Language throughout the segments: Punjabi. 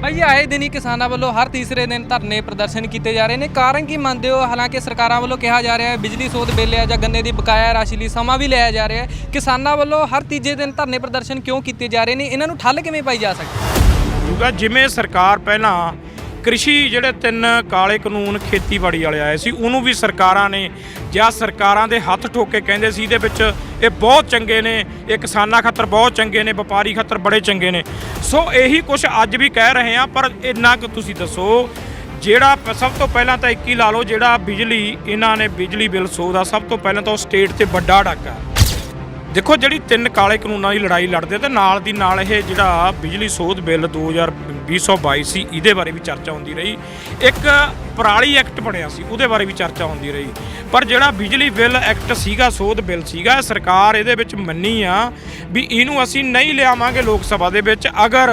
भाई आए दिन ही किसानों वालों हर तीसरे दिन धरने प्रदर्शन किए जा रहे हैं। कारण की मानते हो? हालांकि सरकारों वालों कहा जा रहा है बिजली सोध बिल है ਜਾਂ गन्ने की बकाया राशि ਲਈ ਸਮਾਂ भी लिया जा रहा है। किसानों वालों हर तीजे दिन धरने प्रदर्शन क्यों किए जा रहे हैं? इन्हों ठल किवें पाई जा सकती? ਜਿਵੇਂ ਸਰਕਾਰ ਪਹਿਲਾਂ कृषि ਜਿਹੜੇ 3 ਕਾਲੇ ਕਾਨੂੰਨ ਖੇਤੀਬਾੜੀ ਵਾਲੇ ਆਏ ਸੀ ਉਹਨੂੰ ਵੀ ਸਰਕਾਰਾਂ ਨੇ ਜਾਂ ਸਰਕਾਰਾਂ ਦੇ ਹੱਥ ਠੋਕ ਕੇ ਕਹਿੰਦੇ ਸੀ ਇਹਦੇ ਵਿੱਚ ਇਹ ਬਹੁਤ ਚੰਗੇ ਨੇ, ਇਹ ਕਿਸਾਨਾਂ ਖਾਤਰ ਬਹੁਤ ਚੰਗੇ ਨੇ, ਵਪਾਰੀ ਖਾਤਰ ਬੜੇ ਚੰਗੇ ਨੇ। ਸੋ ਇਹੀ ਕੁਝ ਅੱਜ ਵੀ ਕਹਿ ਰਹੇ ਆ। ਪਰ ਇੰਨਾ ਕੁ ਤੁਸੀਂ ਦੱਸੋ, ਜਿਹੜਾ ਸਭ ਤੋਂ ਪਹਿਲਾਂ ਤਾਂ ਇੱਕ ਹੀ ਲਾ ਲਓ, ਜਿਹੜਾ ਬਿਜਲੀ ਇਹਨਾਂ ਨੇ ਬਿਜਲੀ ਬਿੱਲ ਸੋਧ ਆ, ਸਭ ਤੋਂ ਪਹਿਲਾਂ ਤਾਂ ਉਹ ਸਟੇਟ ਤੇ ਵੱਡਾ ਡਾਕਾ। ਦੇਖੋ ਜਿਹੜੀ 3 ਕਾਲੇ ਕਾਨੂੰਨਾਂ ਦੀ ਲੜਾਈ ਲੜਦੇ ਤੇ ਨਾਲ ਦੀ ਨਾਲ ਇਹ ਜਿਹੜਾ ਬਿਜਲੀ ਸੋਧ ਬਿੱਲ 2022 ਸੀ ਇਹਦੇ ਬਾਰੇ ਵੀ ਚਰਚਾ ਹੁੰਦੀ ਰਹੀ। ਇੱਕ ਪਰਾਲੀ ਐਕਟ ਬਣਿਆ ਸੀ ਉਹਦੇ ਬਾਰੇ ਵੀ ਚਰਚਾ ਹੁੰਦੀ ਰਹੀ। ਪਰ ਜਿਹੜਾ ਬਿਜਲੀ ਬਿੱਲ ਐਕਟ ਸੀਗਾ, ਸੋਧ ਬਿੱਲ ਸੀਗਾ, ਸਰਕਾਰ ਇਹਦੇ ਵਿੱਚ ਮੰਨੀ ਆ ਵੀ ਇਹਨੂੰ ਅਸੀਂ ਨਹੀਂ ਲਿਆਵਾਂਗੇ ਲੋਕ ਸਭਾ ਦੇ ਵਿੱਚ। ਅਗਰ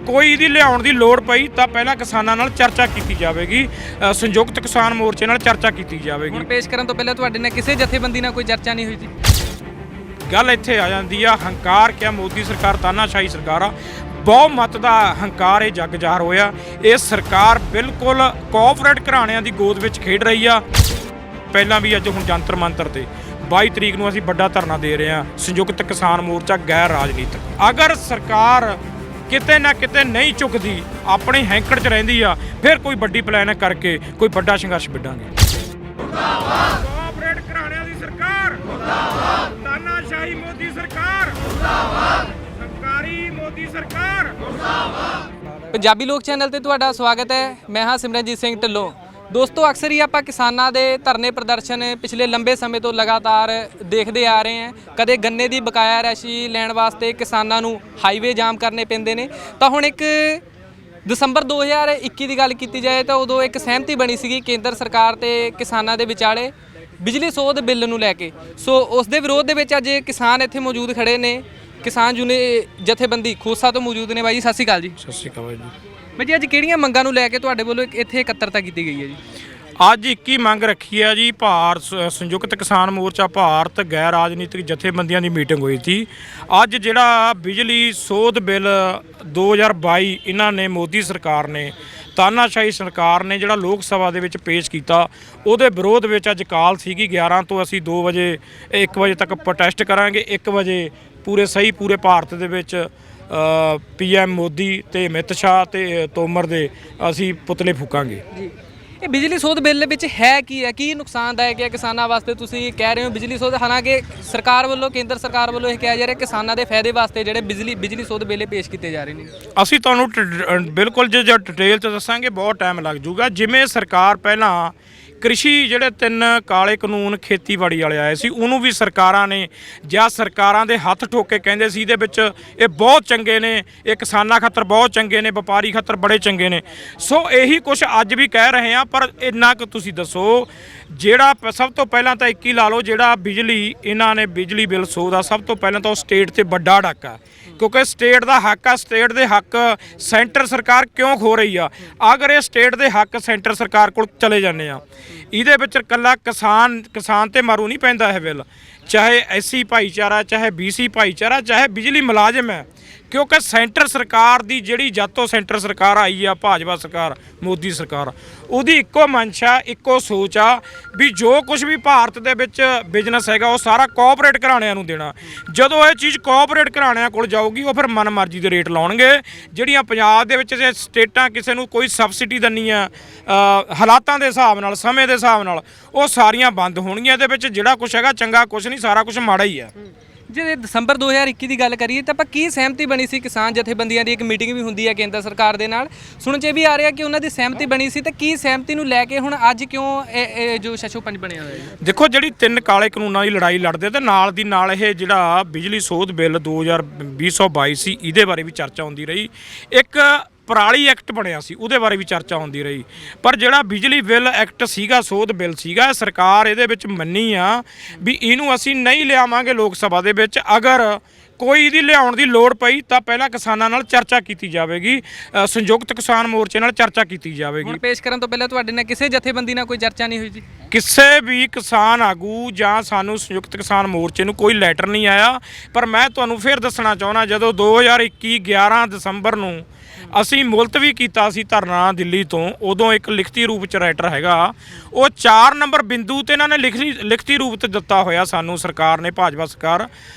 ਕੋਈ ਇਹਦੀ ਲਿਆਉਣ ਦੀ ਲੋੜ ਪਈ ਤਾਂ ਪਹਿਲਾਂ ਕਿਸਾਨਾਂ ਨਾਲ ਚਰਚਾ ਕੀਤੀ ਜਾਵੇਗੀ, ਸੰਯੁਕਤ ਕਿਸਾਨ ਮੋਰਚੇ ਨਾਲ ਚਰਚਾ ਕੀਤੀ ਜਾਵੇਗੀ। ਹੁਣ ਪੇਸ਼ ਕਰਨ ਤੋਂ ਪਹਿਲਾਂ ਤੁਹਾਡੇ ਨਾਲ ਕਿਸੇ ਜਥੇਬੰਦੀ ਨਾਲ ਕੋਈ ਚਰਚਾ ਨਹੀਂ ਹੋਈ ਸੀ? ਗੱਲ ਇੱਥੇ ਆ ਜਾਂਦੀ ਆ ਹੰਕਾਰ। ਕਿਆ ਮੋਦੀ ਸਰਕਾਰ ਤਾਨਾਸ਼ਾਹੀ ਸਰਕਾਰ ਆ? ਬਹੁਮਤ ਦਾ ਹੰਕਾਰ ਇਹ ਜੱਗ ਜ਼ਾਹਰ ਹੋਇਆ। ਇਹ ਸਰਕਾਰ ਬਿਲਕੁਲ ਕੋਆਪਰੇਟ ਘਰਾਣਿਆਂ ਦੀ ਗੋਦ ਵਿੱਚ ਖੇਡ ਰਹੀ ਆ। ਪਹਿਲਾਂ ਵੀ ਅੱਜ ਹੁਣ ਜੰਤਰ ਮੰਤਰ ਤੇ 22 ਤਰੀਕ ਨੂੰ ਅਸੀਂ ਵੱਡਾ ਧਰਨਾ ਦੇ ਰਹੇ ਹਾਂ, ਸੰਯੁਕਤ ਕਿਸਾਨ ਮੋਰਚਾ ਗੈਰ ਰਾਜਨੀਤਿਕ। ਅਗਰ ਸਰਕਾਰ ਕਿਤੇ ਨਾ ਕਿਤੇ ਨਹੀਂ ਝੁਕਦੀ, ਆਪਣੀ ਹੈਂਕੜ 'ਚ ਰਹਿੰਦੀ ਆ, ਫਿਰ ਕੋਈ ਵੱਡੀ ਪਲਾਨ ਕਰਕੇ ਕੋਈ ਵੱਡਾ ਸੰਘਰਸ਼ ਵਿੱਢਾਂਗੇ। ਕੋਆਪਰੇਟ ਘਰਾਣਿਆਂ ਦੀ ਸਰਕਾਰ ਮੁਰਦਾਬਾਦ, ਤਾਨਾਸ਼ਾਹੀ ਮੋਦੀ ਸਰਕਾਰ ਮੁਰਦਾਬਾਦ, ਸਰਕਾਰੀ ਮੋਦੀ ਸਰਕਾਰ ਮੁਰਦਾਬਾਦ। ਪੰਜਾਬੀ ਲੋਕ ਚੈਨਲ ਤੇ ਤੁਹਾਡਾ ਸਵਾਗਤ ਹੈ। ਮੈਂ ਹਾਂ ਸਿਮਰਨਜੀਤ ਸਿੰਘ ਢਿੱਲੋਂ। ਦੋਸਤੋ, ਅਕਸਰ ਹੀ ਆਪਾਂ ਕਿਸਾਨਾਂ ਦੇ ਧਰਨੇ ਪ੍ਰਦਰਸ਼ਨ ਪਿਛਲੇ ਲੰਬੇ ਸਮੇਂ ਤੋਂ ਲਗਾਤਾਰ ਦੇਖਦੇ ਆ ਰਹੇ ਹਾਂ। ਕਦੇ ਗੰਨੇ ਦੀ ਬਕਾਇਆ ਰਾਸ਼ੀ ਲੈਣ ਵਾਸਤੇ ਕਿਸਾਨਾਂ ਨੂੰ ਹਾਈਵੇ ਜਾਮ ਕਰਨੇ ਪੈਂਦੇ ਨੇ, ਤਾਂ ਹੁਣ ਇੱਕ ਦਸੰਬਰ 2021 ਦੀ ਗੱਲ ਕੀਤੀ ਜਾਏ ਤਾਂ ਉਦੋਂ ਇੱਕ ਸਹਿਮਤੀ ਬਣੀ ਸੀਗੀ ਕੇਂਦਰ ਸਰਕਾਰ ਤੇ ਕਿਸਾਨਾਂ ਦੇ ਵਿਚਾਲੇ ਬਿਜਲੀ ਸੋਧ ਬਿੱਲ ਨੂੰ ਲੈ ਕੇ। ਸੋ ਉਸ ਦੇ ਵਿਰੋਧ ਦੇ ਵਿੱਚ ਅੱਜ ਕਿਸਾਨ ਇੱਥੇ ਮੌਜੂਦ ਖੜੇ ਨੇ। ਕਿਸਾਨ ਜਥੇਬੰਦੀ ਖੋਸਾ ਤੋਂ ਮੌਜੂਦ ਨੇ। ਬਾਈ ਜੀ ਸਤਿ ਸ਼੍ਰੀ ਅਕਾਲ ਜੀ। ਸਤਿ ਸ਼੍ਰੀ ਅਕਾਲ ਜੀ। ਬਾਈ ਜੀ ਅੱਜ ਕਿਹੜੀਆਂ ਮੰਗਾਂ ਨੂੰ ਲੈ ਕੇ ਤੁਹਾਡੇ ਵੱਲੋਂ ਇੱਥੇ ਇਕੱਤਰਤਾ ਕੀਤੀ ਗਈ ਹੈ ਜੀ? ਅੱਜ ਇੱਕ ਹੀ ਮੰਗ ਰੱਖੀ ਹੈ ਜੀ। ਸੰਯੁਕਤ ਕਿਸਾਨ ਮੋਰਚਾ ਭਾਰਤ ਗੈਰ ਰਾਜਨੀਤਿਕ ਜਥੇਬੰਦੀਆਂ ਦੀ ਮੀਟਿੰਗ ਹੋਈ ਸੀ। ਅੱਜ ਜਿਹੜਾ ਬਿਜਲੀ ਸੋਧ ਬਿੱਲ 2022 ਇਹਨਾਂ ਨੇ ਮੋਦੀ ਸਰਕਾਰ ਨੇ, ਤਾਨਾਸ਼ਾਹੀ ਸਰਕਾਰ ਨੇ ਜਿਹੜਾ ਲੋਕ ਸਭਾ ਦੇ ਵਿੱਚ ਪੇਸ਼ ਕੀਤਾ, ਉਹਦੇ ਵਿਰੋਧ ਵਿੱਚ ਅੱਜ ਕਾਲ ਸੀਗੀ 11 ਤੋਂ ਅਸੀਂ 2 ਵਜੇ 1 ਵਜੇ ਤੱਕ ਪ੍ਰੋਟੈਸਟ ਕਰਾਂਗੇ। 1 ਵਜੇ ਪੂਰੇ ਭਾਰਤ ਦੇ ਵਿੱਚ PM ਮੋਦੀ ਤੇ ਅਮਿਤ ਸ਼ਾਹ ਤੇ ਤੋਮਰ ਦੇ ਅਸੀਂ ਪੁਤਲੇ ਫੂਕਾਂਗੇ ਜੀ। ਇਹ ਬਿਜਲੀ ਸੋਧ ਬਿੱਲ ਵਿੱਚ ਹੈ ਕੀ ਹੈ? ਕੀ ਨੁਕਸਾਨਦਾਇਕ ਹੈ ਕਿਸਾਨਾਂ ਵਾਸਤੇ? ਤੁਸੀਂ ਕਹਿ ਰਹੇ ਹੋ ਬਿਜਲੀ ਸੋਧ, ਹਾਲਾਂਕਿ ਸਰਕਾਰ ਵੱਲੋਂ, ਕੇਂਦਰ ਸਰਕਾਰ ਵੱਲੋਂ ਇਹ ਕਿਹਾ ਜਾ ਰਿਹਾ ਕਿਸਾਨਾਂ ਦੇ ਫਾਇਦੇ ਵਾਸਤੇ ਜਿਹੜੇ ਬਿਜਲੀ ਸੋਧ ਬਿੱਲ ਪੇਸ਼ ਕੀਤੇ ਜਾ ਰਹੇ ਨੇ। ਅਸੀਂ ਤੁਹਾਨੂੰ ਬਿਲਕੁਲ ਜੇ ਡਿਟੇਲ 'ਚ ਦੱਸਾਂਗੇ, ਬਹੁਤ ਟਾਈਮ ਲੱਗ ਜਾਊਗਾ। ਜਿਵੇਂ ਸਰਕਾਰ ਪਹਿਲਾਂ कृषि ਜਿਹੜੇ 3 ਕਾਲੇ ਕਾਨੂੰਨ ਖੇਤੀਬਾੜੀ ਵਾਲੇ ਆਏ ਸੀ ਉਹਨੂੰ ਵੀ ਸਰਕਾਰਾਂ ਨੇ ਜਾਂ ਸਰਕਾਰਾਂ ਦੇ ਹੱਥ ਠੋਕ ਕੇ ਕਹਿੰਦੇ ਸੀ ਇਹਦੇ ਵਿੱਚ ਇਹ ਬਹੁਤ ਚੰਗੇ ਨੇ, ਇਹ ਕਿਸਾਨਾਂ ਖਾਤਰ ਬਹੁਤ ਚੰਗੇ ਨੇ, ਵਪਾਰੀ ਖਾਤਰ ਬੜੇ ਚੰਗੇ ਨੇ। ਸੋ ਇਹੀ ਕੁਝ ਅੱਜ ਵੀ ਕਹਿ ਰਹੇ ਆ। ਪਰ ਇੰਨਾ ਕੁ ਤੁਸੀਂ ਦੱਸੋ, ਜਿਹੜਾ ਸਭ ਤੋਂ ਪਹਿਲਾਂ ਤਾਂ ਇੱਕ ਹੀ ਲਾ ਲਓ, ਜਿਹੜਾ ਇਹਨਾਂ ਨੇ ਬਿਜਲੀ ਬਿੱਲ ਸੋਧ ਆ, ਸਭ ਤੋਂ ਪਹਿਲਾਂ ਤਾਂ ਉਹ ਸਟੇਟ ਤੇ ਵੱਡਾ ਡਾਕਾ। ਕਿਉਂਕਿ ਸਟੇਟ ਦਾ ਹੱਕ ਆ, ਸਟੇਟ ਦੇ ਹੱਕ ਸੈਂਟਰ ਸਰਕਾਰ ਕਿਉਂ ਖੋ ਰਹੀ ਆ? ਅਗਰ ਇਹ ਸਟੇਟ ਦੇ ਹੱਕ ਸੈਂਟਰ ਸਰਕਾਰ ਕੋਲ ਚਲੇ ਜਾਂਦੇ ਆ, ਇਹਦੇ ਵਿੱਚ ਇਕੱਲਾ ਕਿਸਾਨ ਤੇ ਮਾਰੂ ਨਹੀਂ ਪੈਂਦਾ ਇਹ ਬਿੱਲ। ਚਾਹੇ SC ਭਾਈਚਾਰਾ, ਚਾਹੇ BC ਭਾਈਚਾਰਾ, ਚਾਹੇ ਬਿਜਲੀ ਮੁਲਾਜ਼ਮ ਹੈ। ਕਿਉਂਕਿ ਸੈਂਟਰ ਸਰਕਾਰ ਦੀ ਜਿਹੜੀ ਜਦ ਤੋਂ ਸੈਂਟਰ ਸਰਕਾਰ ਆਈ ਆ, ਭਾਜਪਾ ਸਰਕਾਰ, ਮੋਦੀ ਸਰਕਾਰ, ਉਹਦੀ ਇੱਕੋ ਮਨਸ਼ਾ, ਇੱਕੋ ਸੋਚ ਆ ਵੀ ਜੋ ਕੁਝ ਵੀ ਭਾਰਤ ਦੇ ਵਿੱਚ ਬਿਜ਼ਨਸ ਹੈਗਾ ਉਹ ਸਾਰਾ ਕੋਆਪਰੇਟ ਘਰਾਣਿਆਂ ਨੂੰ ਦੇਣਾ। ਜਦੋਂ ਇਹ ਚੀਜ਼ ਕੋਆਪਰੇਟ ਘਰਾਣਿਆਂ ਕੋਲ ਜਾਊਗੀ, ਉਹ ਫਿਰ ਮਨਮਰਜ਼ੀ ਦੇ ਰੇਟ ਲਾਉਣਗੇ। ਜਿਹੜੀਆਂ ਪੰਜਾਬ ਦੇ ਵਿੱਚ ਸਟੇਟਾਂ ਕਿਸੇ ਨੂੰ ਕੋਈ ਸਬਸਿਡੀ ਦਿੰਨੀ ਆ ਹਾਲਾਤਾਂ ਦੇ ਹਿਸਾਬ ਨਾਲ, ਸਮੇਂ ਦੇ ਹਿਸਾਬ ਨਾਲ, ਉਹ ਸਾਰੀਆਂ ਬੰਦ ਹੋਣਗੀਆਂ। ਇਹਦੇ ਵਿੱਚ ਜਿਹੜਾ ਕੁਝ ਹੈਗਾ ਚੰਗਾ ਕੁਝ ਨਹੀਂ, ਸਾਰਾ ਕੁਝ ਮਾੜਾ ਹੀ ਆ। ਜੇ ਦਸੰਬਰ 2021 ਦੀ ਗੱਲ ਕਰੀਏ ਤਾਂ ਆਪਾਂ ਕੀ ਸਹਿਮਤੀ ਬਣੀ ਸੀ? ਕਿਸਾਨ ਜਥੇਬੰਦੀਆਂ ਦੀ ਇੱਕ ਮੀਟਿੰਗ ਵੀ ਹੁੰਦੀ ਹੈ ਕੇਂਦਰ ਸਰਕਾਰ ਦੇ ਨਾਲ, ਸੁਣਨ 'ਚ ਵੀ ਆ ਰਿਹਾ ਕਿ ਉਹਨਾਂ ਦੀ ਸਹਿਮਤੀ ਬਣੀ ਸੀ। ਤਾਂ ਕੀ ਸਹਿਮਤੀ ਨੂੰ ਲੈ ਕੇ ਹੁਣ ਅੱਜ ਕਿਉਂ ਇਹ ਜੋ ਸ਼ਸ਼ੋਪੰਜ ਬਣਿਆ ਹੋਇਆ ਹੈ? ਦੇਖੋ ਜਿਹੜੀ 3 ਕਾਲੇ ਕਾਨੂੰਨਾਂ ਦੀ ਲੜਾਈ ਲੜਦੇ ਤੇ ਨਾਲ ਦੀ ਨਾਲ ਇਹ ਜਿਹੜਾ ਬਿਜਲੀ ਸੋਧ ਬਿੱਲ 2022 ਸੀ ਇਹਦੇ ਬਾਰੇ ਵੀ ਚਰਚਾ ਹੁੰਦੀ ਰਹੀ। ਇੱਕ ਪਰਾਲੀ ਐਕਟ ਬਣਿਆ ਸੀ ਉਹਦੇ ਬਾਰੇ ਵੀ ਚਰਚਾ ਹੁੰਦੀ ਰਹੀ। ਪਰ ਜਿਹੜਾ ਬਿਜਲੀ ਬਿੱਲ ਐਕਟ ਸੀਗਾ, ਸੋਧ ਬਿੱਲ ਸੀਗਾ, ਸਰਕਾਰ ਇਹਦੇ ਵਿੱਚ ਮੰਨੀ ਆ ਵੀ ਇਹਨੂੰ ਅਸੀਂ ਨਹੀਂ ਲਿਆਵਾਂਗੇ ਲੋਕ ਸਭਾ ਦੇ ਵਿੱਚ। ਅਗਰ ਕੋਈ ਇਹਦੀ ਲਿਆਉਣ ਦੀ ਲੋੜ ਪਈ ਤਾਂ ਪਹਿਲਾਂ ਕਿਸਾਨਾਂ ਨਾਲ ਚਰਚਾ ਕੀਤੀ ਜਾਵੇਗੀ, ਸੰਯੁਕਤ ਕਿਸਾਨ ਮੋਰਚੇ ਨਾਲ ਚਰਚਾ ਕੀਤੀ ਜਾਵੇਗੀ। ਹੁਣ ਪੇਸ਼ ਕਰਨ ਤੋਂ ਪਹਿਲਾਂ ਤੁਹਾਡੇ ਨਾਲ ਕਿਸੇ ਜਥੇਬੰਦੀ ਨਾਲ ਕੋਈ ਚਰਚਾ ਨਹੀਂ ਹੋਈ ਜੀ? ਕਿਸੇ ਵੀ ਕਿਸਾਨ ਆਗੂ ਜਾਂ ਸਾਨੂੰ ਸੰਯੁਕਤ ਕਿਸਾਨ ਮੋਰਚੇ ਨੂੰ ਕੋਈ ਲੈਟਰ ਨਹੀਂ ਆਇਆ। ਪਰ ਮੈਂ ਤੁਹਾਨੂੰ ਫਿਰ ਦੱਸਣਾ ਚਾਹੁੰਦਾ, ਜਦੋਂ 2021 11 ਦਸੰਬਰ ਨੂੰ ਅਸੀਂ ਮੁਲਤਵੀ ਕੀਤਾ ਸੀ ਧਰਨਾ ਦਿੱਲੀ ਤੋਂ, ਉਦੋਂ ਇੱਕ ਲਿਖਤੀ ਰੂਪ 'ਚ ਰਾਈਟਰ ਹੈਗਾ, ਉਹ 4 ਨੰਬਰ ਬਿੰਦੂ ਤੇ ਇਹਨਾਂ ਨੇ ਲਿਖਤੀ ਰੂਪ 'ਤੇ ਦਿੱਤਾ ਹੋਇਆ ਸਾਨੂੰ ਸਰਕਾਰ ਨੇ, ਭਾਜਪਾ ਸਰਕਾਰ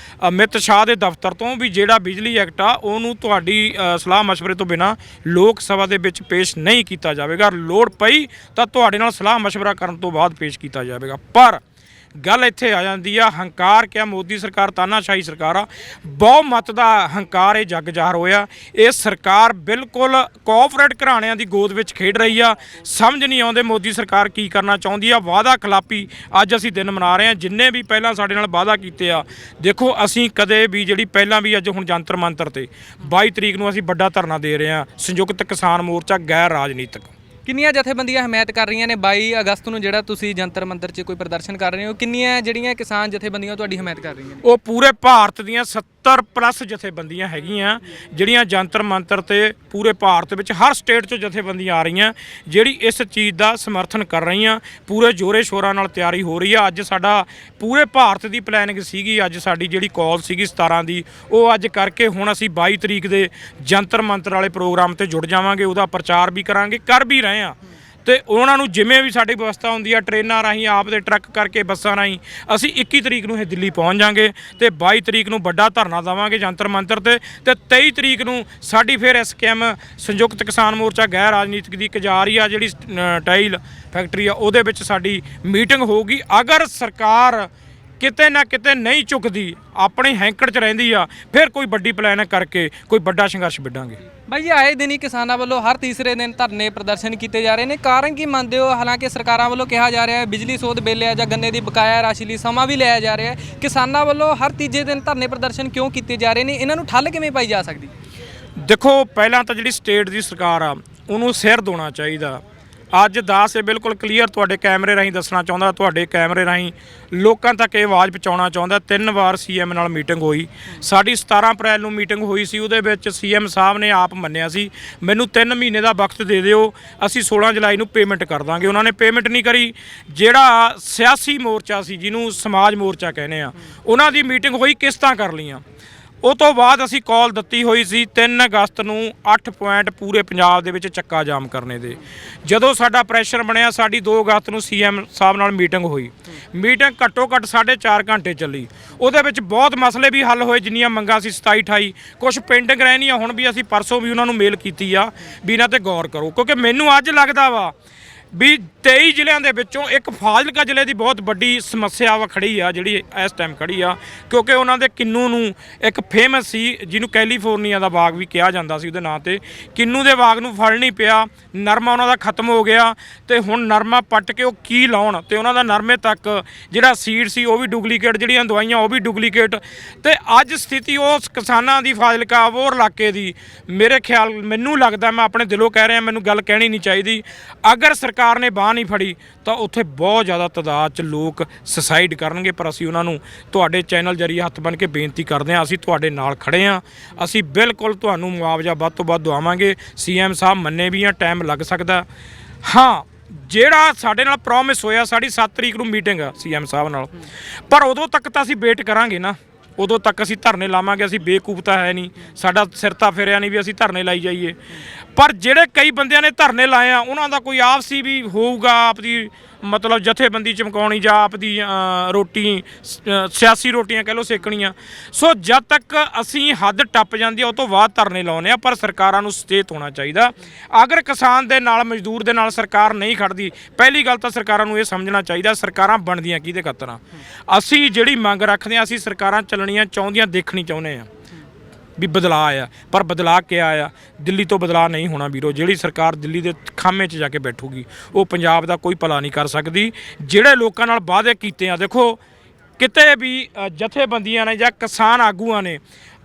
ਅਮਿਤ ਸ਼ਾਹ ਦੇ ਦਫ਼ਤਰ ਤੋਂ, ਵੀ ਜਿਹੜਾ ਬਿਜਲੀ ਐਕਟ ਆ ਉਹਨੂੰ ਤੁਹਾਡੀ ਸਲਾਹ ਮਸ਼ਵਰੇ ਤੋਂ ਬਿਨਾਂ ਲੋਕ ਸਭਾ ਦੇ ਵਿੱਚ ਪੇਸ਼ ਨਹੀਂ ਕੀਤਾ ਜਾਵੇਗਾ। ਲੋੜ ਪਈ ਤਾਂ ਤੁਹਾਡੇ ਨਾਲ ਸਲਾਹ ਮਸ਼ਵਰਾ ਕਰਨ ਤੋਂ ਬਾਅਦ ਪੇਸ਼ ਕੀਤਾ ਜਾਵੇਗਾ। ਪਰ ਗੱਲ ਇੱਥੇ ਆ ਜਾਂਦੀ ਆ, ਹੰਕਾਰ ਕਿਆ ਮੋਦੀ ਸਰਕਾਰ ਤਾਨਾਸ਼ਾਹੀ ਸਰਕਾਰ ਆ, ਬਹੁਮਤ ਦਾ ਹੰਕਾਰ ਇਹ ਜੱਗ ਜ਼ਾਹਰ ਹੋਇਆ। ਇਹ ਸਰਕਾਰ ਬਿਲਕੁਲ ਕੋਆਪਰੇਟ ਘਰਾਣਿਆਂ ਦੀ ਗੋਦ ਵਿੱਚ ਖੇਡ ਰਹੀ ਆ। ਸਮਝ ਨਹੀਂ ਆਉਂਦੇ ਮੋਦੀ ਸਰਕਾਰ ਕੀ ਕਰਨਾ ਚਾਹੁੰਦੀ ਆ। ਵਾਅਦਾ ਖਿਲਾਫੀ ਅੱਜ ਅਸੀਂ ਦਿਨ ਮਨਾ ਰਹੇ ਹਾਂ। ਜਿੰਨੇ ਵੀ ਪਹਿਲਾਂ ਸਾਡੇ ਨਾਲ ਵਾਅਦਾ ਕੀਤੇ ਆ, ਦੇਖੋ ਅਸੀਂ ਕਦੇ ਵੀ ਜਿਹੜੀ ਪਹਿਲਾਂ ਵੀ ਅੱਜ ਹੁਣ ਜੰਤਰ ਮੰਤਰ ਤੇ 22 ਤਰੀਕ ਨੂੰ ਅਸੀਂ ਵੱਡਾ ਧਰਨਾ ਦੇ ਰਹੇ ਹਾਂ, ਸੰਯੁਕਤ ਕਿਸਾਨ ਮੋਰਚਾ ਗੈਰ ਰਾਜਨੀਤਿਕ। ਕਿੰਨੀਆਂ ਜਥੇਬੰਦੀਆਂ ਹਮਾਇਤ ਕਰ ਰਹੀਆਂ ਨੇ 22 ਅਗਸਤ ਨੂੰ ਜਿਹੜਾ ਤੁਸੀਂ ਜੰਤਰ ਮੰਤਰ 'ਚ ਕੋਈ ਪ੍ਰਦਰਸ਼ਨ ਕਰ ਰਹੇ ਹੋ? ਕਿੰਨੀਆਂ ਜਿਹੜੀਆਂ ਕਿਸਾਨ ਜਥੇਬੰਦੀਆਂ ਤੁਹਾਡੀ ਹਮਾਇਤ ਕਰ ਰਹੀਆਂ ਨੇ? ਉਹ ਪੂਰੇ ਭਾਰਤ ਦੀਆਂ 70 ਪਲੱਸ ਜਥੇਬੰਦੀਆਂ ਹੈਗੀਆਂ ਜਿਹੜੀਆਂ ਜੰਤਰ ਮੰਤਰ ਤੇ ਪੂਰੇ ਭਾਰਤ ਵਿੱਚ ਹਰ ਸਟੇਟ 'ਚੋਂ ਜਥੇਬੰਦੀਆਂ ਆ ਰਹੀਆਂ ਜਿਹੜੀ ਇਸ ਚੀਜ਼ ਦਾ ਸਮਰਥਨ ਕਰ ਰਹੀਆਂ। ਪੂਰੇ ਜੋਰੇ ਸ਼ੋਰਾਂ ਨਾਲ ਤਿਆਰੀ ਹੋ ਰਹੀ ਆ। ਅੱਜ ਸਾਡਾ ਪੂਰੇ ਭਾਰਤ ਦੀ ਪਲੈਨਿੰਗ ਸੀਗੀ, ਅੱਜ ਸਾਡੀ ਜਿਹੜੀ ਕਾਲ ਸੀਗੀ 17 ਦੀ, ਉਹ ਅੱਜ ਕਰਕੇ ਹੁਣ ਅਸੀਂ 22 ਤਰੀਕ ਦੇ ਜੰਤਰ ਮੰਤਰ ਵਾਲੇ ਪ੍ਰੋਗਰਾਮ ਤੇ ਜੁੜ ਜਾਵਾਂਗੇ। ਉਹਦਾ ਪ੍ਰਚਾਰ ਵੀ ਕਰਾਂਗੇ, ਕਰ ਵੀ ਰਹੇ ਆ। ਤੇ ਉਹਨਾਂ ਨੂੰ ਜਿਵੇਂ ਵੀ ਸਾਡੀ ਵਿਵਸਥਾ ਹੁੰਦੀ ਆ, ਟ੍ਰੇਨਾਂ ਰਾਹੀਂ, ਆਪ ਦੇ ਟਰੱਕ ਕਰਕੇ, ਬੱਸਾਂ ਰਾਹੀਂ, ਅਸੀਂ 21 ਤਰੀਕ ਨੂੰ ਇਹ ਦਿੱਲੀ ਪਹੁੰਚ ਜਾਾਂਗੇ ਤੇ 22 ਤਰੀਕ ਨੂੰ ਵੱਡਾ ਧਰਨਾ ਦੇਵਾਂਗੇ ਜੰਤਰ ਮੰਤਰ ਤੇ 23 ਤਰੀਕ ਨੂੰ ਸਾਡੀ ਫਿਰ SKM ਸੰਯੁਕਤ ਕਿਸਾਨ ਮੋਰਚਾ ਗੈਰ ਰਾਜਨੀਤਿਕ ਦੀ ਇੱਕ ਜਾ ਰਹੀ ਆ ਜਿਹੜੀ ਟਾਈਲ ਫੈਕਟਰੀ ਆ, ਉਹਦੇ ਵਿੱਚ ਸਾਡੀ ਮੀਟਿੰਗ ਹੋਊਗੀ। ਅਗਰ ਸਰਕਾਰ ਕਿਤੇ ਨਾ ਕਿਤੇ ਨਹੀਂ ਝੁਕਦੀ, ਆਪਣੀ ਹੈਂਕੜ 'ਚ ਰਹਿੰਦੀ ਆ, ਫਿਰ ਕੋਈ ਵੱਡੀ ਪਲਾਨ ਕਰਕੇ ਕੋਈ ਵੱਡਾ ਸੰਘਰਸ਼ ਵਿੱਢਾਂਗੇ। ਬਾਈ ਜੀ, ਆਏ ਦਿਨ ਹੀ ਕਿਸਾਨਾਂ ਵੱਲੋਂ ਹਰ ਤੀਸਰੇ ਦਿਨ ਧਰਨੇ ਪ੍ਰਦਰਸ਼ਨ ਕੀਤੇ ਜਾ ਰਹੇ ਨੇ, ਕਾਰਨ ਕੀ ਮੰਨਦੇ ਹੋ? ਹਾਲਾਂਕਿ ਸਰਕਾਰਾਂ ਵੱਲੋਂ ਕਿਹਾ ਜਾ ਰਿਹਾ ਹੈ ਬਿਜਲੀ ਸੋਧ ਬਿੱਲ ਹੈ ਜਾਂ ਗੰਨੇ ਦੀ ਬਕਾਇਆ ਰਾਸ਼ੀ ਲਈ ਸਮਾਂ ਵੀ ਲਿਆ ਜਾ ਰਿਹਾ ਹੈ, ਕਿਸਾਨਾਂ ਵੱਲੋਂ ਹਰ ਤੀਜੇ ਦਿਨ ਧਰਨੇ ਪ੍ਰਦਰਸ਼ਨ ਕਿਉਂ ਕੀਤੇ ਜਾ ਰਹੇ ਨੇ? ਇਹਨਾਂ ਨੂੰ ਠੱਲ ਕਿਵੇਂ ਪਾਈ ਜਾ ਸਕਦੀ? ਦੇਖੋ, ਪਹਿਲਾਂ ਤਾਂ ਜਿਹੜੀ ਸਟੇਟ ਦੀ ਸਰਕਾਰ ਆ ਉਹਨੂੰ ਸਿਰ ਦੋਣਾ ਚਾਹੀਦਾ। ਅੱਜ ਦਾਸ ਇਹ ਬਿਲਕੁਲ ਕਲੀਅਰ ਤੁਹਾਡੇ ਕੈਮਰੇ ਰਾਹੀਂ ਦੱਸਣਾ ਚਾਹੁੰਦਾ, ਤੁਹਾਡੇ ਕੈਮਰੇ ਰਾਹੀਂ ਲੋਕਾਂ ਤੱਕ ਇਹ ਆਵਾਜ਼ ਪਹੁੰਚਾਉਣਾ ਚਾਹੁੰਦਾ। 3 ਵਾਰ CM ਨਾਲ ਮੀਟਿੰਗ ਹੋਈ ਸਾਡੀ। 17 ਅਪ੍ਰੈਲ ਨੂੰ ਮੀਟਿੰਗ ਹੋਈ ਸੀ, ਉਹਦੇ ਵਿੱਚ CM ਸਾਹਿਬ ਨੇ ਆਪ ਮੰਨਿਆ ਸੀ ਮੈਨੂੰ 3 ਮਹੀਨੇ ਦਾ ਵਕਤ ਦੇ ਦਿਓ, ਅਸੀਂ 16 ਜੁਲਾਈ ਨੂੰ ਪੇਮੈਂਟ ਕਰ ਦਾਂਗੇ। ਉਹਨਾਂ ਨੇ ਪੇਮੈਂਟ ਨਹੀਂ ਕਰੀ। ਜਿਹੜਾ ਸਿਆਸੀ ਮੋਰਚਾ ਸੀ, ਜਿਹਨੂੰ ਸਮਾਜ ਮੋਰਚਾ ਕਹਿੰਦੇ ਆ, ਉਹਨਾਂ ਦੀ ਮੀਟਿੰਗ ਹੋਈ, ਕਿਸ਼ਤਾਂ ਕਰ ਲਈਆਂ। ਉਹ ਤੋਂ ਬਾਅਦ ਅਸੀਂ ਕਾਲ ਦਿੱਤੀ ਹੋਈ ਸੀ 3 ਅਗਸਤ ਨੂੰ 8 ਪੁਆਇੰਟ ਪੂਰੇ ਪੰਜਾਬ ਦੇ ਵਿੱਚ ਚੱਕਾ ਜਾਮ ਕਰਨੇ ਦੇ। ਜਦੋਂ ਸਾਡਾ ਪ੍ਰੈਸ਼ਰ ਬਣਿਆ, ਸਾਡੀ 2 ਅਗਸਤ ਨੂੰ CM ਸਾਹਿਬ ਨਾਲ ਮੀਟਿੰਗ ਹੋਈ। ਮੀਟਿੰਗ ਘੱਟੋ ਘੱਟ 4.5 ਘੰਟੇ ਚੱਲੀ। ਉਹਦੇ ਵਿੱਚ ਬਹੁਤ ਮਸਲੇ ਵੀ ਹੱਲ ਹੋਏ, ਜਿੰਨੀਆਂ ਮੰਗਾਂ ਸੀ 27 28 ਕੁਝ ਪੈਂਡਿੰਗ ਰਹਿਣੀਆਂ। ਹੁਣ ਵੀ ਅਸੀਂ ਪਰਸੋਂ ਵੀ ਉਹਨਾਂ ਨੂੰ ਮੇਲ ਕੀਤੀ ਆ ਵੀ ਇਹਨਾਂ ਤੇ ਗੌਰ ਕਰੋ, ਕਿਉਂਕਿ ਮੈਨੂੰ ਅੱਜ ਲੱਗਦਾ ਵਾ ਵੀ 23 ਜ਼ਿਲ੍ਹਿਆਂ ਦੇ ਵਿੱਚੋਂ ਇੱਕ ਫਾਜ਼ਿਲਕਾ ਜ਼ਿਲ੍ਹੇ ਦੀ ਬਹੁਤ ਵੱਡੀ ਸਮੱਸਿਆ ਵਾ ਖੜੀ ਆ, ਜਿਹੜੀ ਇਸ ਟਾਈਮ ਖੜੀ ਆ, ਕਿਉਂਕਿ ਉਹਨਾਂ ਦੇ ਕਿੰਨੂ ਨੂੰ ਇੱਕ ਫੇਮਸ ਸੀ ਜਿਹਨੂੰ ਕੈਲੀਫੋਰਨੀਆ ਦਾ ਬਾਗ ਵੀ ਕਿਹਾ ਜਾਂਦਾ ਸੀ ਉਹਦੇ ਨਾਂ ਤੇ, ਕਿੰਨੂ ਦੇ ਬਾਗ ਨੂੰ ਫਲ ਨਹੀਂ ਪਿਆ। ਨਰਮਾ ਉਹਨਾਂ ਦਾ ਖਤਮ ਹੋ ਗਿਆ ਤੇ ਹੁਣ ਨਰਮਾ ਪੱਟ ਕੇ ਉਹ ਕੀ ਲਾਉਣ, ਤੇ ਉਹਨਾਂ ਦਾ ਨਰਮੇ ਤੱਕ ਜਿਹੜਾ ਸੀਡ ਸੀ ਉਹ ਵੀ ਡੁਪਲੀਕੇਟ, ਜਿਹੜੀਆਂ ਦਵਾਈਆਂ ਉਹ ਵੀ ਡੁਪਲੀਕੇਟ। ਤੇ ਅੱਜ ਸਥਿਤੀ ਉਸ ਕਿਸਾਨਾਂ ਦੀ ਫਾਜ਼ਿਲਕਾ ਉਹ ਇਲਾਕੇ ਦੀ, ਮੇਰੇ ਖਿਆਲ ਮੈਨੂੰ ਲੱਗਦਾ, ਮੈਂ ਆਪਣੇ ਦਿਲੋਂ ਕਹਿ ਰਿਹਾ, ਮੈਨੂੰ ਗੱਲ ਕਹਿਣੀ ਨਹੀਂ ਚਾਹੀਦੀ, ਅਗਰ ਸਰਕਾਰ ਨੇ ਬਾਂਹ ਨਹੀਂ ਫੜੀ ਤਾਂ ਉੱਥੇ ਬਹੁਤ ਜ਼ਿਆਦਾ ਤਾਦਾਦ 'ਚ ਲੋਕ ਸੁਸਾਈਡ ਕਰਨਗੇ। ਪਰ ਅਸੀਂ ਉਹਨਾਂ ਨੂੰ ਤੁਹਾਡੇ ਚੈਨਲ ਜ਼ਰੀਏ ਹੱਥ ਬੰਨ੍ਹ ਕੇ ਬੇਨਤੀ ਕਰਦੇ ਹਾਂ, ਅਸੀਂ ਤੁਹਾਡੇ ਨਾਲ ਖੜੇ ਹਾਂ। ਅਸੀਂ ਬਿਲਕੁਲ ਤੁਹਾਨੂੰ ਮੁਆਵਜ਼ਾ ਵੱਧ ਤੋਂ ਵੱਧ ਦਵਾਵਾਂਗੇ। CM ਸਾਹਿਬ ਮੰਨੇ ਵੀ ਆ, ਟਾਈਮ ਲੱਗ ਸਕਦਾ। ਹਾਂ, ਜਿਹੜਾ ਸਾਡੇ ਨਾਲ ਪ੍ਰੋਮਿਸ ਹੋਇਆ, ਸਾਡੀ 7 ਤਰੀਕ ਨੂੰ ਮੀਟਿੰਗ ਆ CM ਸਾਹਿਬ ਨਾਲ, ਪਰ ਉਦੋਂ ਤੱਕ ਤਾਂ ਅਸੀਂ ਵੇਟ ਕਰਾਂਗੇ ਨਾ। ਉਦੋਂ ਤੱਕ ਅਸੀਂ ਧਰਨੇ ਲਾਵਾਂਗੇ। ਅਸੀਂ ਬੇਵਕੂਫ ਤਾਂ ਹੈ ਨਹੀਂ, ਸਾਡਾ ਸਿਰ ਤਾਂ ਫਿਰਿਆ ਨਹੀਂ ਵੀ ਅਸੀਂ ਧਰਨੇ ਲਾਈ ਜਾਈਏ। ਪਰ ਜਿਹੜੇ ਕਈ ਬੰਦਿਆਂ ਨੇ ਧਰਨੇ ਲਾਏ ਆ, ਉਹਨਾਂ ਦਾ ਕੋਈ ਆਪਸੀ ਵੀ ਹੋਊਗਾ, ਆਪਦੀ ਮਤਲਬ ਜਥੇਬੰਦੀ ਚਮਕਾਉਣੀ ਜਾਂ ਆਪਦੀ ਰੋਟੀ, ਸਿਆਸੀ ਰੋਟੀਆਂ ਕਹਿ ਲਓ ਸੇਕਣੀਆਂ। ਸੋ ਜਦ ਤੱਕ ਅਸੀਂ ਹੱਦ ਟੱਪ ਜਾਂਦੀ ਆ, ਉਹ ਤੋਂ ਬਾਅਦ ਧਰਨੇ ਲਾਉਣੇ ਆ। ਪਰ ਸਰਕਾਰਾਂ ਨੂੰ ਸੁਚੇਤ ਹੋਣਾ ਚਾਹੀਦਾ। ਅਗਰ ਕਿਸਾਨ ਦੇ ਨਾਲ, ਮਜ਼ਦੂਰ ਦੇ ਨਾਲ ਸਰਕਾਰ ਨਹੀਂ ਖੜਦੀ, ਪਹਿਲੀ ਗੱਲ ਤਾਂ ਸਰਕਾਰਾਂ ਨੂੰ ਇਹ ਸਮਝਣਾ ਚਾਹੀਦਾ ਸਰਕਾਰਾਂ ਬਣਦੀਆਂ ਕਿਹਦੇ ਖਾਤਰ ਆ। ਅਸੀਂ ਜਿਹੜੀ ਮੰਗ ਰੱਖਦੇ ਆ, ਅਸੀਂ ਸਰਕਾਰਾਂ ਚੱਲਣੀਆਂ ਚਾਹੁੰਦੀਆਂ, ਦੇਖਣੀ ਚਾਹੁੰਦੇ ਆ ਵੀ ਬਦਲਾਅ ਆ। ਪਰ ਬਦਲਾਅ ਕਿਆ ਆ? ਦਿੱਲੀ ਤੋਂ ਬਦਲਾਅ ਨਹੀਂ ਹੋਣਾ ਵੀਰੋ। ਜਿਹੜੀ ਸਰਕਾਰ ਦਿੱਲੀ ਦੇ ਖਾਮੇ 'ਚ ਜਾ ਕੇ ਬੈਠੂਗੀ, ਉਹ ਪੰਜਾਬ ਦਾ ਕੋਈ ਭਲਾ ਨਹੀਂ ਕਰ ਸਕਦੀ। ਜਿਹੜੇ ਲੋਕਾਂ ਨਾਲ ਵਾਅਦੇ ਕੀਤੇ ਆ, ਦੇਖੋ ਕਿਤੇ ਵੀ ਜਥੇਬੰਦੀਆਂ ਨੇ ਜਾਂ ਕਿਸਾਨ ਆਗੂਆਂ ਨੇ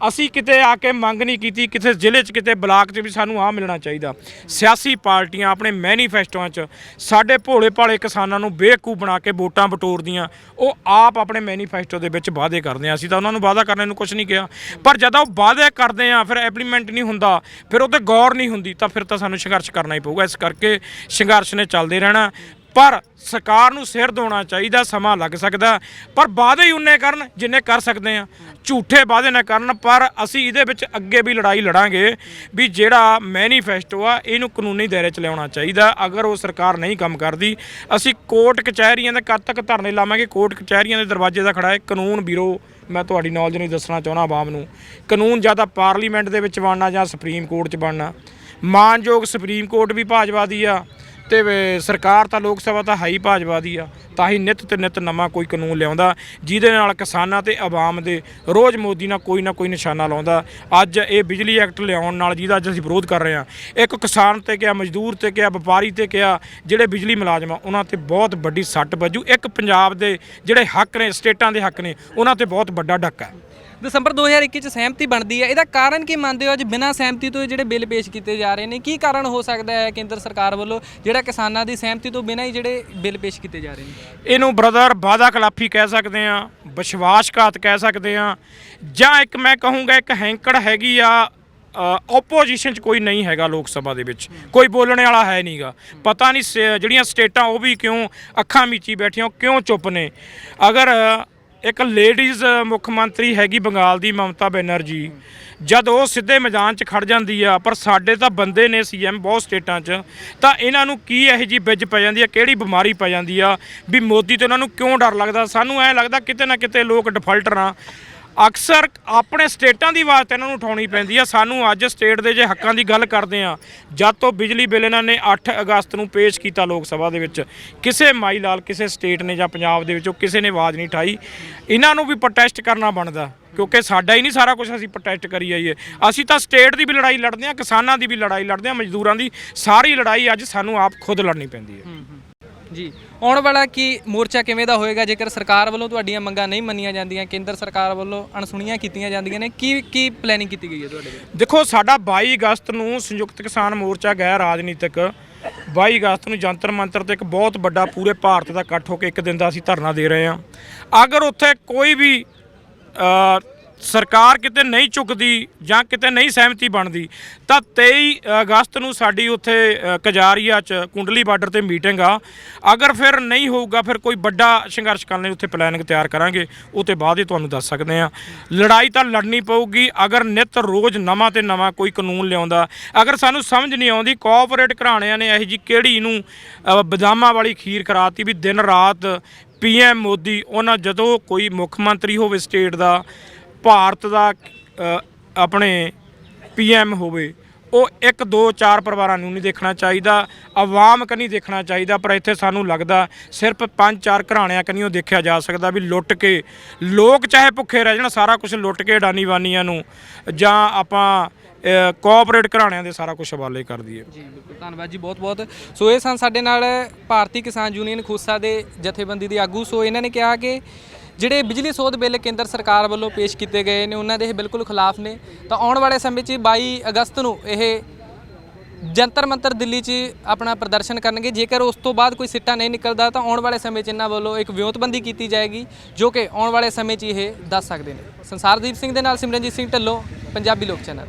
ਅਸੀਂ ਕਿਤੇ ਆ ਕੇ ਮੰਗ ਨਹੀਂ ਕੀਤੀ ਕਿਸੇ ਜ਼ਿਲ੍ਹੇ 'ਚ ਕਿਤੇ ਬਲਾਕ 'ਚ ਵੀ ਸਾਨੂੰ ਆਹ ਮਿਲਣਾ ਚਾਹੀਦਾ। ਸਿਆਸੀ ਪਾਰਟੀਆਂ ਆਪਣੇ ਮੈਨੀਫੈਸਟੋਆਂ 'ਚ ਸਾਡੇ ਭੋਲੇ ਭਾਲੇ ਕਿਸਾਨਾਂ ਨੂੰ ਬੇਵਕੂਫ ਬਣਾ ਕੇ ਵੋਟਾਂ ਬਟੋਰਦੀਆਂ, ਉਹ ਆਪ ਆਪਣੇ ਮੈਨੀਫੈਸਟੋ ਦੇ ਵਿੱਚ ਵਾਅਦੇ ਕਰਦੇ ਆ। ਅਸੀਂ ਤਾਂ ਉਹਨਾਂ ਨੂੰ ਵਾਅਦਾ ਕਰਨ ਨੂੰ ਕੁਝ ਨਹੀਂ ਕਿਹਾ, ਪਰ ਜਦੋਂ ਉਹ ਵਾਅਦੇ ਕਰਦੇ ਆ ਫਿਰ ਇੰਪਲੀਮੈਂਟ ਨਹੀਂ ਹੁੰਦਾ, ਫਿਰ ਉਹ 'ਤੇ ਗੌਰ ਨਹੀਂ ਹੁੰਦੀ, ਤਾਂ ਫਿਰ ਤਾਂ ਸਾਨੂੰ ਸੰਘਰਸ਼ ਕਰਨਾ ਹੀ ਪਊਗਾ। ਇਸ ਕਰਕੇ ਸੰਘਰਸ਼ ਨੇ ਚੱਲਦੇ ਰਹਿਣਾ, ਪਰ ਸਰਕਾਰ ਨੂੰ ਸਿਰ ਦੋਣਾ ਚਾਹੀਦਾ। ਸਮਾਂ ਲੱਗ ਸਕਦਾ, ਪਰ ਵਾਅਦੇ ਹੀ ਉਨੇ ਕਰਨ ਜਿੰਨੇ ਕਰ ਸਕਦੇ ਆ, ਝੂਠੇ ਵਾਅਦੇ ਨਾ ਕਰਨ। ਪਰ ਅਸੀਂ ਇਹਦੇ ਵਿੱਚ ਅੱਗੇ ਵੀ ਲੜਾਈ ਲੜਾਂਗੇ ਵੀ ਜਿਹੜਾ ਮੈਨੀਫੈਸਟੋ ਆ ਇਹਨੂੰ ਕਾਨੂੰਨੀ ਦਾਇਰੇ 'ਚ ਲਿਆਉਣਾ ਚਾਹੀਦਾ। ਅਗਰ ਉਹ ਸਰਕਾਰ ਨਹੀਂ ਕੰਮ ਕਰਦੀ, ਅਸੀਂ ਕੋਰਟ ਕਚਹਿਰੀਆਂ ਦੇ ਕਦ ਤੱਕ ਧਰਨੇ ਲਾਵਾਂਗੇ। ਕੋਰਟ ਕਚਹਿਰੀਆਂ ਦੇ ਦਰਵਾਜ਼ੇ ਦਾ ਖੜਾ ਹੈ ਕਾਨੂੰਨ ਵੀਰੋ। ਮੈਂ ਤੁਹਾਡੀ ਨੌਲੇਜ ਨਹੀਂ ਦੱਸਣਾ ਚਾਹੁੰਦਾ ਆਵਾਮ ਨੂੰ, ਕਾਨੂੰਨ ਜਾਂ ਤਾਂ ਪਾਰਲੀਮੈਂਟ ਦੇ ਵਿੱਚ ਬਣਨਾ ਜਾਂ ਸੁਪਰੀਮ ਕੋਰਟ 'ਚ ਬਣਨਾ। ਮਾਨਯੋਗ ਸੁਪਰੀਮ ਕੋਰਟ ਵੀ ਭਾਜਪਾ ਦੀ ਆ, ਤੇ ਸਰਕਾਰ ਤਾਂ ਲੋਕ ਸਭਾ ਤਾਂ ਹਾਈ ਭਾਜਪਾ ਦੀ ਆ। ਤਾਂ ਹੀ ਨਿੱਤ ਤੇ ਨਿੱਤ ਨਵਾਂ ਕੋਈ ਕਾਨੂੰਨ ਲਿਆਉਂਦਾ ਜਿਹਦੇ ਨਾਲ ਕਿਸਾਨਾਂ ਤੇ ਆਵਾਮ ਦੇ ਰੋਜ਼ ਮੋਦੀ ਨਾਲ ਕੋਈ ਨਾ ਕੋਈ ਨਿਸ਼ਾਨਾ ਲਾਉਂਦਾ। ਅੱਜ ਇਹ ਬਿਜਲੀ ਐਕਟ ਲਿਆਉਣ ਨਾਲ ਜਿਹਦਾ ਅੱਜ ਅਸੀਂ ਵਿਰੋਧ ਕਰ ਰਹੇ ਹਾਂ, ਇੱਕ ਕਿਸਾਨ ਤੇ ਕਿਹਾ, ਮਜ਼ਦੂਰ ਤੇ ਕਿਹਾ, ਵਪਾਰੀ ਤੇ ਕਿਹਾ, ਜਿਹੜੇ ਬਿਜਲੀ ਮੁਲਾਜ਼ਮ ਆ ਉਹਨਾਂ ਤੇ ਬਹੁਤ ਵੱਡੀ ਸੱਟ ਵੱਜੂ। ਇੱਕ ਪੰਜਾਬ ਦੇ ਜਿਹੜੇ ਹੱਕ ਨੇ, ਸਟੇਟਾਂ ਦੇ ਹੱਕ ਨੇ, ਉਹਨਾਂ ਤੇ ਬਹੁਤ ਵੱਡਾ ਡੱਕਾ ਹੈ। ਦਸੰਬਰ 2021 'ਚ ਸਹਿਮਤੀ ਬਣਦੀ ਹੈ, ਇਹਦਾ ਕਾਰਨ ਕੀ ਮੰਨਦੇ ਹੋ? ਅੱਜ ਬਿਨਾਂ ਸਹਿਮਤੀ ਤੋਂ ਜਿਹੜੇ ਬਿੱਲ ਪੇਸ਼ ਕੀਤੇ ਜਾ ਰਹੇ ਨੇ, ਕੀ ਕਾਰਨ ਹੋ ਸਕਦਾ ਹੈ ਕੇਂਦਰ ਸਰਕਾਰ ਵੱਲੋਂ ਜਿਹੜਾ ਕਿਸਾਨਾਂ ਦੀ ਸਹਿਮਤੀ ਤੋਂ ਬਿਨਾਂ ਹੀ ਜਿਹੜੇ ਬਿੱਲ ਪੇਸ਼ ਕੀਤੇ ਜਾ ਰਹੇ ਨੇ? ਇਹਨੂੰ ਬ੍ਰਦਰ ਵਾਅਦਾ ਖਿਲਾਫੀ ਕਹਿ ਸਕਦੇ ਆ, ਵਿਸ਼ਵਾਸਘਾਤ ਕਹਿ ਸਕਦੇ ਆ, ਜਾਂ ਇੱਕ ਮੈਂ ਕਹੂੰਗਾ ਇੱਕ ਹੈਂਕੜ ਹੈਗੀ ਆ। ਓਪੋਜੀਸ਼ਨ 'ਚ ਕੋਈ ਨਹੀਂ ਹੈਗਾ, ਲੋਕ ਸਭਾ ਦੇ ਵਿੱਚ ਕੋਈ ਬੋਲਣ ਵਾਲਾ ਹੈ ਨਹੀਂਗਾ। ਪਤਾ ਨਹੀਂ ਜਿਹੜੀਆਂ ਸਟੇਟਾਂ ਉਹ ਵੀ ਕਿਉਂ ਅੱਖਾਂ ਮੀਚੀ ਬੈਠੀਆਂ, ਕਿਉਂ ਚੁੱਪ ਨੇ। ਅਗਰ ਇੱਕ ਲੇਡੀਜ਼ ਮੁੱਖ ਮੰਤਰੀ ਹੈਗੀ ਬੰਗਾਲ ਦੀ, ਮਮਤਾ ਬੈਨਰਜੀ, ਜਦ ਉਹ ਸਿੱਧੇ ਮੈਦਾਨ 'ਚ ਖੜ ਜਾਂਦੀ ਆ, ਪਰ ਸਾਡੇ ਤਾਂ ਬੰਦੇ ਨੇ ਸੀਐਮ ਬਹੁਤ ਸਟੇਟਾਂ 'ਚ, ਤਾਂ ਇਹਨਾਂ ਨੂੰ ਕੀ ਇਹੋ ਜਿਹੀ ਵਿੱਜ ਪੈ ਜਾਂਦੀ ਆ, ਕਿਹੜੀ ਬਿਮਾਰੀ ਪੈ ਜਾਂਦੀ ਆ ਵੀ ਮੋਦੀ ਤੇ ਉਹਨਾਂ ਨੂੰ ਕਿਉਂ ਡਰ ਲੱਗਦਾ? ਸਾਨੂੰ ਐਂ ਲੱਗਦਾ ਕਿਤੇ ਨਾ ਕਿਤੇ ਲੋਕ ਡਿਫਾਲਟਰ ਆ। ਅਕਸਰ ਆਪਣੇ ਸਟੇਟਾਂ ਦੀ ਆਵਾਜ਼ ਤਾਂ ਇਹਨਾਂ ਨੂੰ ਉਠਾਉਣੀ ਪੈਂਦੀ ਆ। ਸਾਨੂੰ ਅੱਜ ਸਟੇਟ ਦੇ ਜੇ ਹੱਕਾਂ ਦੀ ਗੱਲ ਕਰਦੇ ਆ, ਜਦ ਤੋਂ ਬਿਜਲੀ ਬਿੱਲ ਇਹਨਾਂ ਨੇ 8 ਅਗਸਤ ਨੂੰ ਪੇਸ਼ ਕੀਤਾ ਲੋਕ ਸਭਾ ਦੇ ਵਿੱਚ, ਕਿਸੇ ਮਾਈ ਲਾਲ ਕਿਸੇ ਸਟੇਟ ਨੇ ਜਾਂ ਪੰਜਾਬ ਦੇ ਵਿੱਚੋਂ ਕਿਸੇ ਨੇ ਆਵਾਜ਼ ਨਹੀਂ ਉਠਾਈ। ਇਹਨਾਂ ਨੂੰ ਵੀ ਪ੍ਰੋਟੈਸਟ ਕਰਨਾ ਬਣਦਾ, ਕਿਉਂਕਿ ਸਾਡਾ ਹੀ ਨਹੀਂ ਸਾਰਾ ਕੁਝ ਅਸੀਂ ਪ੍ਰੋਟੈਸਟ ਕਰੀ ਜਾਈਏ। ਅਸੀਂ ਤਾਂ ਸਟੇਟ ਦੀ ਵੀ ਲੜਾਈ ਲੜਦੇ ਹਾਂ, ਕਿਸਾਨਾਂ ਦੀ ਵੀ ਲੜਾਈ ਲੜਦੇ ਹਾਂ, ਮਜ਼ਦੂਰਾਂ ਦੀ, ਸਾਰੀ ਲੜਾਈ ਅੱਜ ਸਾਨੂੰ ਆਪ ਖੁਦ ਲੜਨੀ ਪੈਂਦੀ ਹੈ। ਜੀ, ਆਉਣ ਵਾਲਾ ਕੀ ਮੋਰਚਾ ਕਿਵੇਂ ਦਾ ਹੋਏਗਾ ਜੇਕਰ ਸਰਕਾਰ ਵੱਲੋਂ ਤੁਹਾਡੀਆਂ ਮੰਗਾਂ ਨਹੀਂ ਮੰਨੀਆਂ ਜਾਂਦੀਆਂ, ਕੇਂਦਰ ਸਰਕਾਰ ਵੱਲੋਂ ਅਣਸੁਣੀਆਂ ਕੀਤੀਆਂ ਜਾਂਦੀਆਂ ਨੇ, ਕੀ ਪਲੈਨਿੰਗ ਕੀਤੀ ਗਈ ਹੈ ਤੁਹਾਡੇ ਵੱਲੋਂ? ਦੇਖੋ, ਸਾਡਾ 22 ਅਗਸਤ ਨੂੰ ਸੰਯੁਕਤ ਕਿਸਾਨ ਮੋਰਚਾ ਗੈਰ ਰਾਜਨੀਤਿਕ 22 ਅਗਸਤ ਨੂੰ ਜੰਤਰ ਮੰਤਰ ਤੇ ਇੱਕ ਬਹੁਤ ਵੱਡਾ ਪੂਰੇ ਭਾਰਤ ਦਾ ਇਕੱਠ ਹੋ ਕੇ ਇੱਕ ਦਿਨ ਦਾ ਅਸੀਂ ਧਰਨਾ ਦੇ ਰਹੇ ਹਾਂ। ਅਗਰ ਉੱਥੇ ਕੋਈ ਵੀ ਸਰਕਾਰ ਕਿਤੇ ਨਹੀਂ ਝੁਕਦੀ ਜਾਂ ਕਿਤੇ ਨਹੀਂ ਸਹਿਮਤੀ ਬਣਦੀ, ਤਾਂ 23 ਅਗਸਤ ਨੂੰ ਸਾਡੀ ਉੱਥੇ ਕਜਾਰੀਆ 'ਚ ਕੁੰਡਲੀ ਬਾਰਡਰ ਤੇ ਮੀਟਿੰਗ ਆ। ਅਗਰ ਫਿਰ ਨਹੀਂ ਹੋਊਗਾ, ਫਿਰ ਕੋਈ ਵੱਡਾ ਸੰਘਰਸ਼ ਕਰਨ ਲਈ ਉੱਥੇ ਪਲੈਨਿੰਗ ਤਿਆਰ ਕਰਾਂਗੇ, ਉਹ ਤੋਂ ਬਾਅਦ ਹੀ ਤੁਹਾਨੂੰ ਦੱਸ ਸਕਦੇ ਹਾਂ। ਲੜਾਈ ਤਾਂ ਲੜਨੀ ਪਊਗੀ। ਅਗਰ ਨਿੱਤ ਰੋਜ਼ ਨਵਾਂ ਤੇ ਨਵਾਂ ਕੋਈ ਕਾਨੂੰਨ ਲਿਆਉਂਦਾ, ਅਗਰ ਸਾਨੂੰ ਸਮਝ ਨਹੀਂ ਆਉਂਦੀ, ਕੋਆਪਰੇਟ ਘਰਾਣਿਆਂ ਨੇ ਇਹੋ ਜਿਹੀ ਕਿਹੜੀ ਨੂੰ ਬਦਾਮਾਂ ਵਾਲੀ ਖੀਰ ਕਰਾਤੀ ਵੀ ਦਿਨ ਰਾਤ PM ਮੋਦੀ, ਉਹਨਾਂ ਜਦੋਂ ਕੋਈ ਮੁੱਖ ਮੰਤਰੀ ਹੋਵੇ ਸਟੇਟ ਦਾ, ਭਾਰਤ ਦਾ ਆਪਣੇ PM ਹੋਵੇ, ਉਹ 1 2 4 ਪਰਿਵਾਰਾਂ ਨੂੰ ਨਹੀਂ ਦੇਖਣਾ ਚਾਹੀਦਾ, ਆਵਾਮ ਕਨੀ ਦੇਖਣਾ ਚਾਹੀਦਾ। ਪਰ ਇੱਥੇ ਸਾਨੂੰ ਲੱਗਦਾ ਸਿਰਫ 5-4 ਘਰਾਣਿਆਂ ਕਨੀਓ ਦੇਖਿਆ ਜਾ ਸਕਦਾ ਵੀ ਲੁੱਟ ਕੇ ਲੋਕ ਚਾਹੇ ਭੁੱਖੇ ਰਹਿ ਜਾਣ, ਸਾਰਾ ਕੁਝ ਲੁੱਟ ਕੇ ਅਡਾਨੀ ਵਾਨੀਆਂ ਨੂੰ ਜਾਂ ਆਪਾਂ ਕੋਆਪਰੇਟ ਘਰਾਣਿਆਂ ਦੇ ਸਾਰਾ ਕੁਝ ਹਵਾਲੇ ਕਰ ਦਈਏ। ਜੀ ਬਿਲਕੁਲ, ਧੰਨਵਾਦ ਜੀ, ਬਹੁਤ ਬਹੁਤ। ਸੋ ਇਹ ਸਨ ਸਾਡੇ ਨਾਲ ਭਾਰਤੀ ਕਿਸਾਨ ਯੂਨੀਅਨ ਖੂਸਾ ਦੇ ਜਥੇਬੰਦੀ ਦੇ ਆਗੂ। ਸੋ ਇਹਨਾਂ ਨੇ ਕਿਹਾ ਕਿ ਜਿਹੜੇ ਬਿਜਲੀ ਸੋਧ ਬਿੱਲ ਕੇਂਦਰ ਸਰਕਾਰ ਵੱਲੋਂ ਪੇਸ਼ ਕੀਤੇ ਗਏ ਨੇ, ਉਹਨਾਂ ਦੇ ਇਹ ਬਿਲਕੁਲ ਖਿਲਾਫ ਨੇ। ਤਾਂ ਆਉਣ ਵਾਲੇ ਸਮੇਂ 'ਚ 22 ਅਗਸਤ ਨੂੰ ਇਹ ਜੰਤਰ ਮੰਤਰ ਦਿੱਲੀ 'ਚ ਆਪਣਾ ਪ੍ਰਦਰਸ਼ਨ ਕਰਨਗੇ। ਜੇਕਰ ਉਸ ਤੋਂ ਬਾਅਦ ਕੋਈ ਸਿੱਟਾ ਨਹੀਂ ਨਿਕਲਦਾ, ਤਾਂ ਆਉਣ ਵਾਲੇ ਸਮੇਂ 'ਚ ਇਹਨਾਂ ਵੱਲੋਂ ਇੱਕ ਵਿਉਂਤਬੰਦੀ ਕੀਤੀ ਜਾਏਗੀ, ਜੋ ਕਿ ਆਉਣ ਵਾਲੇ ਸਮੇਂ 'ਚ ਇਹ ਦੱਸ ਸਕਦੇ ਨੇ। ਸੰਸਾਰਦੀਪ ਸਿੰਘ ਦੇ ਨਾਲ ਸਿਮਰਨਜੀਤ ਸਿੰਘ ਢਿੱਲੋਂ, ਪੰਜਾਬੀ ਲੋਕ ਚੈਨਲ।